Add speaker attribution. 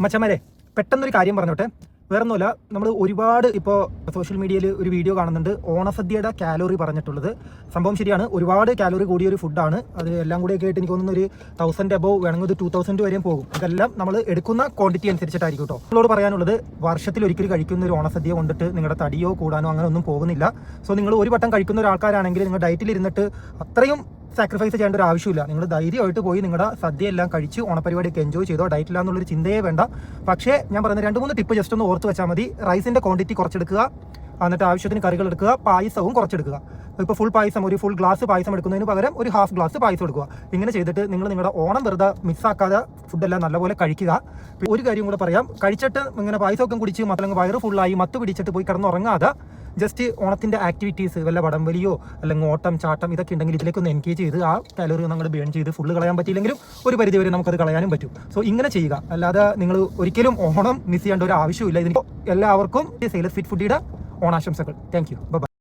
Speaker 1: മച്ചന്മാരെ പെട്ടെന്നൊരു കാര്യം പറഞ്ഞോട്ടെ. വേറൊന്നുമില്ല, നമ്മൾ ഒരുപാട് ഇപ്പോൾ സോഷ്യൽ മീഡിയയിൽ ഒരു വീഡിയോ കാണുന്നുണ്ട് ഓണസദ്യയുടെ കാലോറി പറഞ്ഞിട്ടുള്ളത്. സംഭവം ശരിയാണ്, ഒരുപാട് കാലോറി കൂടിയൊരു ഫുഡാണ് അത്. എല്ലാം കൂടിയൊക്കെ ആയിട്ട് എനിക്ക് തോന്നുന്ന ഒരു 1000 അബവ് വേണമെങ്കിൽ ഒരു 2000 വരെയും പോകും. ഇതെല്ലാം നമ്മൾ എടുക്കുന്ന ക്വാണ്ടിറ്റി അനുസരിച്ചിട്ടായിരിക്കും കേട്ടോ. നിങ്ങളോട് പറയാനുള്ളത്, വർഷത്തിൽ ഒരിക്കൽ കഴിക്കുന്ന ഒരു ഓണസദ്യ കൊണ്ടിട്ട് നിങ്ങളുടെ തടിയോ കൂടാനോ അങ്ങനെ ഒന്നും പോകുന്നില്ല. സോ നിങ്ങൾ ഒരു വട്ടം കഴിക്കുന്ന ഒരാൾക്കാരാണെങ്കിൽ നിങ്ങൾ ഡയറ്റിലിരുന്നിട്ട് അത്രയും സാക്രിഫൈസ് ചെയ്യേണ്ട ഒരു ആവശ്യമില്ല. നിങ്ങൾ ധൈര്യമായിട്ട് പോയി നിങ്ങളുടെ സദ്യ എല്ലാം കഴിച്ച് ഓണപരിപാടിയൊക്കെ എൻജോയ് ചെയ്തോ. ഡയറ്റില്ല എന്നുള്ളൊരു ചിന്തയെ വേണ്ട. പക്ഷേ ഞാൻ പറയുന്ന 2-3 ടിപ്പ് ജസ്റ്റ് ഒന്ന് ഓർത്ത് വെച്ചാൽ മതി. റൈസിൻ്റെ ക്വാണ്ടിറ്റി കുറച്ചെടുക്കുക, എന്നിട്ട് ആവശ്യത്തിന് കറികൾ എടുക്കുക, പായസവും കുറച്ചെടുക്കുക. ഇപ്പോൾ ഫുൾ പായസം, ഒരു ഫുൾ ഗ്ലാസ് പായസം എടുക്കുന്നതിന് പകരം ഒരു ഹാഫ് ഗ്ലാസ് പായസം എടുക്കുക. ഇങ്ങനെ ചെയ്തിട്ട് നിങ്ങൾ നിങ്ങളുടെ ഓണം വെറുതെ മിസ്സാക്കാതെ ഫുഡെല്ലാം നല്ലപോലെ കഴിക്കുക. ഒരു കാര്യം കൂടെ പറയാം, കഴിച്ചിട്ട് ഇങ്ങനെ പായസമൊക്കെ കുടിച്ച് മറ്റല്ലെങ്കിൽ വയറ് ഫുള്ളായി മത്ത് പിടിച്ചിട്ട് പോയി കിടന്നുറങ്ങാതെ ജസ്റ്റ് ഓണത്തിൻ്റെ ആക്ടിവിറ്റീസ് വല്ല വടംവലിയോ അല്ലെങ്കിൽ ഓട്ടം ചാട്ടം ഇതൊക്കെ ഉണ്ടെങ്കിൽ ഇതിലേക്കൊന്ന് എൻഗേജ് ചെയ്ത് ആ കാലറി നമ്മൾ ബേൺ ചെയ്ത് ഫുള്ള് കളയാൻ പറ്റിയില്ലെങ്കിലും ഒരു പരിധി വരെ നമുക്കത് കളയാനും പറ്റും. സോ ഇങ്ങനെ ചെയ്യുക. അല്ലാതെ നിങ്ങൾ ഒരിക്കലും ഓണം മിസ് ചെയ്യേണ്ട ഒരു ആവശ്യമില്ല. ഇതിന് എല്ലാവർക്കും സെയിലർ ഫിറ്റ് ഫുഡിയുടെ ഓണാശംസകൾ. Thank you. ബൈ.